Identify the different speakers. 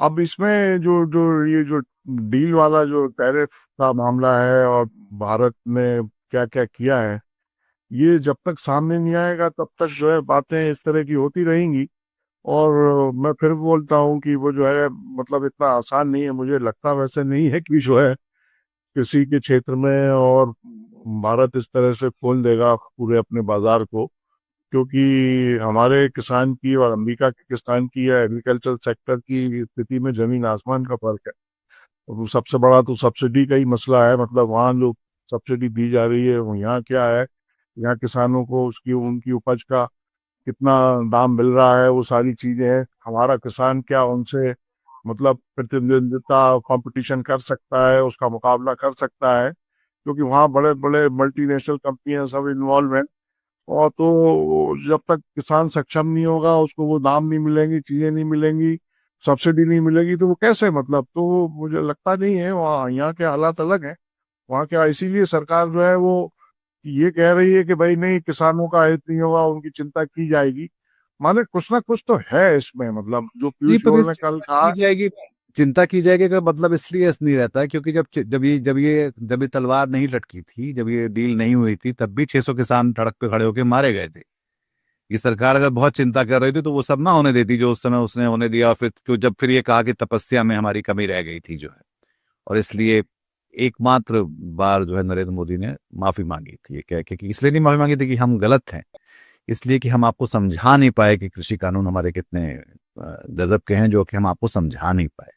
Speaker 1: अब इसमें जो जो ये जो डील वाला जो टैरिफ का मामला है, और भारत ने क्या क्या किया है, ये जब तक सामने नहीं आएगा तब तक जो है बातें इस तरह की होती रहेंगी। और मैं फिर बोलता हूँ कि वो जो है मतलब इतना आसान नहीं है, मुझे लगता वैसे नहीं है कि जो है कृषि के क्षेत्र में और भारत इस तरह से खोल देगा पूरे अपने बाजार को। क्योंकि हमारे किसान की और अमेरिका के किसान की या एग्रीकल्चर सेक्टर की स्थिति में जमीन आसमान का फर्क है। और वो सबसे बड़ा तो सब्सिडी का ही मसला है, मतलब वहाँ जो सब्सिडी दी जा रही है वो यहाँ क्या है, यहाँ किसानों को उसकी उनकी उपज का कितना दाम मिल रहा है, वो सारी चीजें हैं। हमारा किसान क्या उनसे मतलब प्रतिद्वंदिता कंपटीशन कर सकता है, उसका मुकाबला कर सकता है, क्योंकि वहाँ बड़े बड़े मल्टीनेशनल कंपनियां सब इन्वॉल्व हैं। और तो जब तक किसान सक्षम नहीं होगा, उसको वो दाम नहीं मिलेंगी, चीजें नहीं मिलेंगी, सब्सिडी नहीं मिलेगी, तो वो कैसे मतलब, तो मुझे लगता नहीं है। वहाँ यहाँ के हालात अलग हैं वहाँ क्या, इसीलिए सरकार जो है वो ये कह रही है कि भाई नहीं, किसानों का हित नहीं होगा, उनकी चिंता की जाएगी। माने कुछ ना कुछ तो है इसमें, मतलब जो
Speaker 2: नहीं,
Speaker 1: पीयूष
Speaker 2: पर
Speaker 1: गोयल
Speaker 2: इस
Speaker 1: ने कल
Speaker 2: चिंता
Speaker 1: कहा।
Speaker 2: की जाएगी, चिंता की जाएगी का मतलब इसलिए नहीं रहता है क्योंकि जब ये तलवार नहीं लटकी थी, जब ये डील नहीं हुई थी, तब भी 600 किसान सड़क पे खड़े होकर मारे गए थे। ये सरकार अगर बहुत चिंता कर रही थी तो वो सब ना होने देती जो उस समय उसने होने दिया। और फिर ये कहा कि तपस्या में हमारी कमी रह गई थी जो है। और इसलिए एकमात्र बार जो है नरेंद्र मोदी ने माफी मांगी थी, ये कह के कि इसलिए नहीं माफी मांगी थी कि हम गलत हैं, इसलिए कि हम आपको समझा नहीं पाए कि कृषि कानून हमारे कितने गजब के हैं, जो कि हम आपको समझा नहीं पाए।